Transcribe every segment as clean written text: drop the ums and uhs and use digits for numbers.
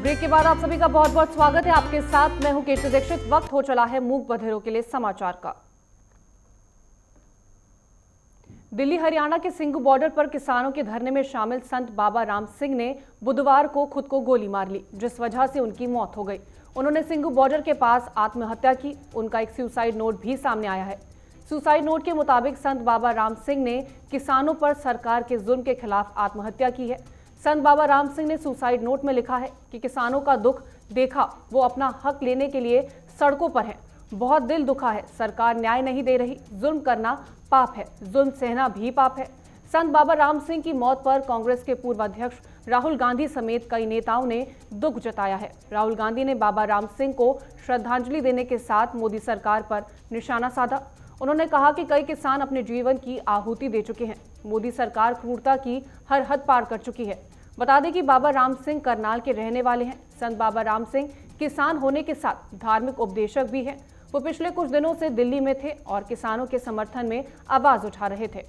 Break के बाद आप सभी का बहुत बहुत स्वागत है। आपके साथ मैं हूं कीर्ति दीक्षित। वक्त हो चला है मूक बधिरों के लिए समाचार का। दिल्ली हरियाणा के सिंघू बॉर्डर पर किसानों के धरने में शामिल संत बाबा राम सिंह ने बुधवार को खुद को गोली मार ली, जिस वजह से उनकी मौत हो गई। उन्होंने सिंघू बॉर्डर के पास आत्महत्या की। उनका एक सुसाइड नोट भी सामने आया है। सुसाइड नोट के मुताबिक संत बाबा राम सिंह ने किसानों पर सरकार के जुल्म के खिलाफ आत्महत्या की है। संत बाबा राम सिंह ने सुसाइड नोट में लिखा है कि किसानों का दुख देखा, वो अपना हक लेने के लिए सड़कों पर हैं। बहुत दिल दुखा है, सरकार न्याय नहीं दे रही। जुल्म करना पाप है, जुल्म सहना भी पाप है। संत बाबा राम सिंह की मौत पर कांग्रेस के पूर्व अध्यक्ष राहुल गांधी समेत कई नेताओं ने दुख जताया है। राहुल गांधी ने बाबा राम सिंह को श्रद्धांजलि देने के साथ मोदी सरकार पर निशाना साधा। उन्होंने कहा कि कई किसान अपने जीवन की आहुति दे चुके हैं। मोदी सरकार क्रूरता की हर हद पार कर चुकी है। बता दें कि बाबा राम सिंह करनाल के रहने वाले हैं। संत बाबा राम सिंह किसान होने के साथ धार्मिक उपदेशक भी हैं। वो पिछले कुछ दिनों से दिल्ली में थे और किसानों के समर्थन में आवाज उठा रहे थे।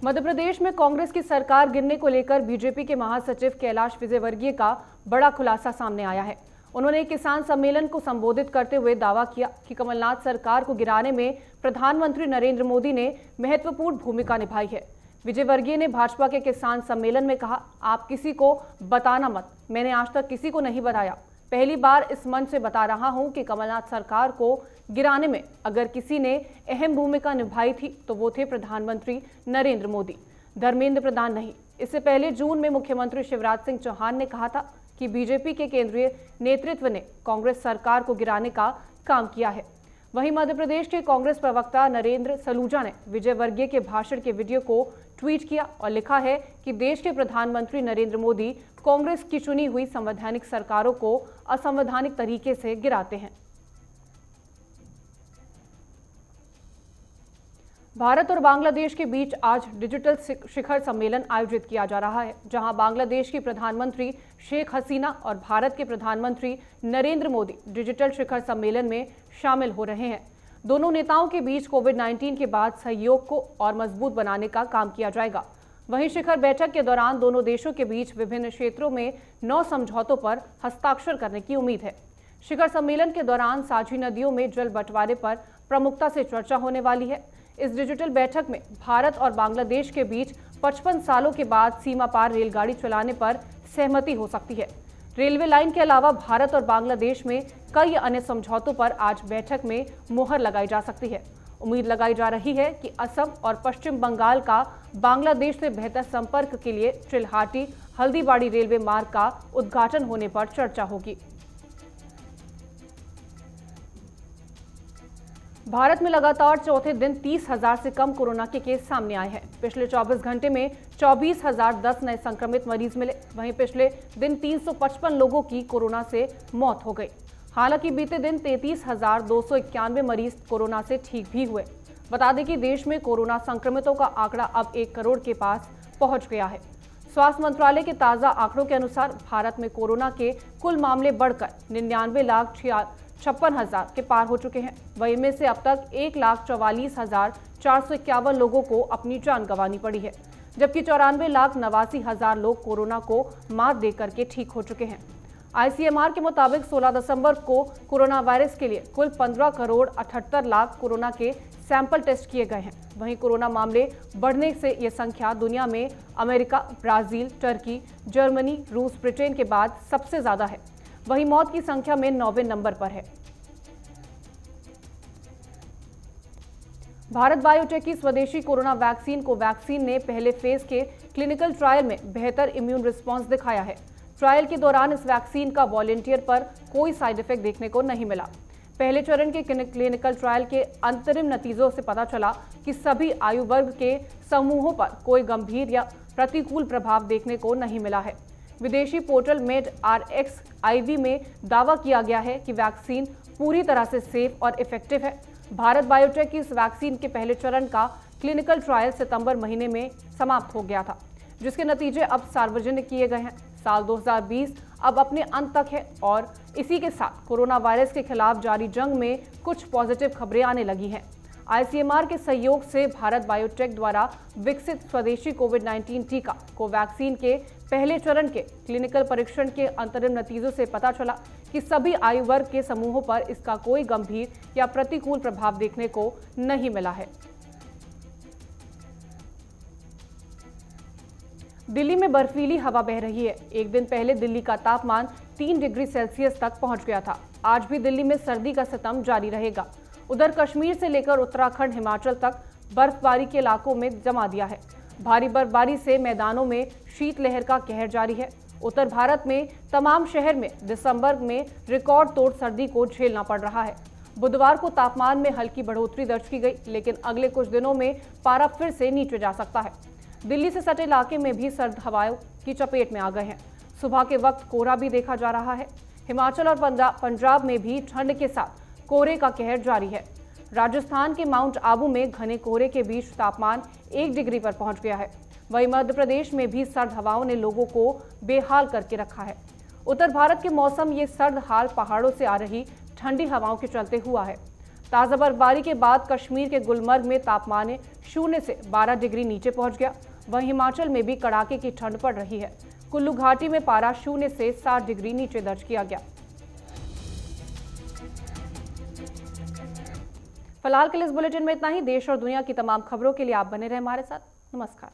मध्य प्रदेश में कांग्रेस की सरकार गिरने को लेकर बीजेपी के महासचिव कैलाश विजयवर्गीय का बड़ा खुलासा सामने आया है। उन्होंने एक किसान सम्मेलन को संबोधित करते हुए दावा किया कि कमलनाथ सरकार को गिराने में प्रधानमंत्री नरेंद्र मोदी ने महत्वपूर्ण भूमिका निभाई है। विजयवर्गीय ने भाजपा के किसान सम्मेलन में कहा, आप किसी को बताना मत, मैंने आज तक किसी को नहीं बताया। पहली बार इस मंच से बता रहा हूं कि कमलनाथ सरकार को गिराने में अगर किसी ने अहम भूमिका निभाई थी तो वो थे प्रधानमंत्री नरेंद्र मोदी, धर्मेंद्र प्रधान नहीं। इससे पहले जून में मुख्यमंत्री शिवराज सिंह चौहान ने कहा था कि बीजेपी के केंद्रीय नेतृत्व ने कांग्रेस सरकार को गिराने का काम किया है। वहीं मध्य प्रदेश के कांग्रेस प्रवक्ता नरेंद्र सलूजा ने विजयवर्गीय के भाषण के वीडियो को ट्वीट किया और लिखा है कि देश के प्रधानमंत्री नरेंद्र मोदी कांग्रेस की चुनी हुई संवैधानिक सरकारों को असंवैधानिक तरीके से गिराते हैं। भारत और बांग्लादेश के बीच आज डिजिटल शिखर सम्मेलन आयोजित किया जा रहा है, जहां बांग्लादेश की प्रधानमंत्री शेख हसीना और भारत के प्रधानमंत्री नरेंद्र मोदी डिजिटल शिखर सम्मेलन में शामिल हो रहे हैं। दोनों नेताओं के बीच कोविड-19 के बाद सहयोग को और मजबूत बनाने का काम किया जाएगा। वहीं शिखर बैठक के दौरान दोनों देशों के बीच विभिन्न क्षेत्रों में 9 समझौतों पर हस्ताक्षर करने की उम्मीद है। शिखर सम्मेलन के दौरान साझी नदियों में जल बंटवारे पर प्रमुखता से चर्चा होने वाली है। इस डिजिटल बैठक में भारत और बांग्लादेश के बीच 55 सालों के बाद सीमा पार रेलगाड़ी चलाने पर सहमति हो सकती है। रेलवे लाइन के अलावा भारत और बांग्लादेश में कई अन्य समझौतों पर आज बैठक में मुहर लगाई जा सकती है। उम्मीद लगाई जा रही है कि असम और पश्चिम बंगाल का बांग्लादेश से बेहतर संपर्क के लिए चिल्हाटी हल्दीबाड़ी रेलवे मार्ग का उद्घाटन होने पर चर्चा होगी। भारत में लगातार चौथे दिन 30,000 से कम कोरोना के केस सामने आए हैं। पिछले 24 घंटे में 24,010 नए संक्रमित मरीज मिले। वहीं पिछले दिन 355 लोगों की कोरोना से मौत हो गई। हालांकि बीते दिन 33,291 मरीज कोरोना से ठीक भी हुए। बता दें कि देश में कोरोना संक्रमितों का आंकड़ा अब 1 करोड़ के पास पहुंच गया है। स्वास्थ्य मंत्रालय के ताजा आंकड़ों के अनुसार भारत में कोरोना के कुल मामले बढ़कर 99,56,000 के पार हो चुके हैं। वहीं में से अब तक 1,44,451 लोगों को अपनी जान गंवानी पड़ी है, जबकि 94,89,000 लोग कोरोना को मात देकर के ठीक हो चुके हैं। आईसीएमआर के मुताबिक 16 दिसंबर को कोरोना वायरस के लिए कुल 15 करोड़ 78 लाख कोरोना के सैंपल टेस्ट किए गए हैं। वहीं कोरोना मामले बढ़ने से यह संख्या दुनिया में अमेरिका, ब्राजील, टर्की, जर्मनी, रूस, ब्रिटेन के बाद सबसे ज्यादा है। वहीं मौत की संख्या में 9वें नंबर पर है। भारत बायोटेक की स्वदेशी कोरोना वैक्सीन कोवैक्सीन ने पहले फेज के क्लिनिकल ट्रायल में बेहतर इम्यून रिस्पांस दिखाया है। ट्रायल के दौरान इस वैक्सीन का वॉलंटियर पर कोई साइड इफेक्ट देखने को नहीं मिला। पहले चरण के क्लिनिकल ट्रायल के अंतरिम नतीजों से पता चला कि सभी आयु वर्ग के समूहों पर कोई गंभीर या प्रतिकूल प्रभाव देखने को नहीं मिला है। विदेशी पोर्टल medRxiv में दावा किया गया है कि वैक्सीन पूरी तरह से सेफ और इफेक्टिव है। भारत बायोटेक की इस वैक्सीन के पहले चरण का क्लिनिकल ट्रायल सितंबर महीने में समाप्त हो गया था, जिसके नतीजे अब सार्वजनिक किए गए हैं। साल 2020 अब अपने अंत तक है और इसी के साथ कोरोना वायरस के खिलाफ जारी जंग में कुछ पॉजिटिव खबरें आने लगी हैं। आईसीएमआर के सहयोग से भारत बायोटेक द्वारा विकसित स्वदेशी कोविड-19 टीका कोवैक्सीन के पहले चरण के क्लिनिकल परीक्षण के अंतरिम नतीजों से पता चला कि सभी आयु वर्ग के समूहों पर इसका कोई गंभीर या प्रतिकूल प्रभाव देखने को नहीं मिला है। दिल्ली में बर्फीली हवा बह रही है। एक दिन पहले दिल्ली का तापमान 3 डिग्री सेल्सियस तक पहुंच गया था। आज भी दिल्ली में सर्दी का सितम जारी रहेगा। उधर कश्मीर से लेकर उत्तराखंड, हिमाचल तक बर्फबारी के इलाकों में जमा दिया है। भारी बर्फबारी से मैदानों में शीतलहर का कहर जारी है। उत्तर भारत में तमाम शहर में दिसंबर में रिकॉर्ड तोड़ सर्दी को झेलना पड़ रहा है। बुधवार को तापमान में हल्की बढ़ोतरी दर्ज की गई, लेकिन अगले कुछ दिनों में पारा फिर से नीचे जा सकता है। दिल्ली से सटे इलाके में भी सर्द हवाओं की चपेट में आ गए हैं। सुबह के वक्त कोहरा भी देखा जा रहा है। हिमाचल और पंजाब में भी ठंड के साथ कोहरे का कहर जारी है। राजस्थान के माउंट आबू में घने कोहरे के बीच तापमान 1 डिग्री पर पहुंच गया है। वहीं मध्य प्रदेश में भी सर्द हवाओं ने लोगों को बेहाल करके रखा है। उत्तर भारत के मौसम ये सर्द हाल पहाड़ों से आ रही ठंडी हवाओं के चलते हुआ है। ताज़ा बर्फबारी के बाद कश्मीर के गुलमर्ग में तापमान 0 से 12 डिग्री नीचे पहुंच गया। वहीं हिमाचल में भी कड़ाके की ठंड पड़ रही है। कुल्लू घाटी में पारा 0 से 7 डिग्री नीचे दर्ज किया गया। फिलहाल के लिए इस बुलेटिन में इतना ही। देश और दुनिया की तमाम खबरों के लिए आप बने रहे हमारे साथ। नमस्कार।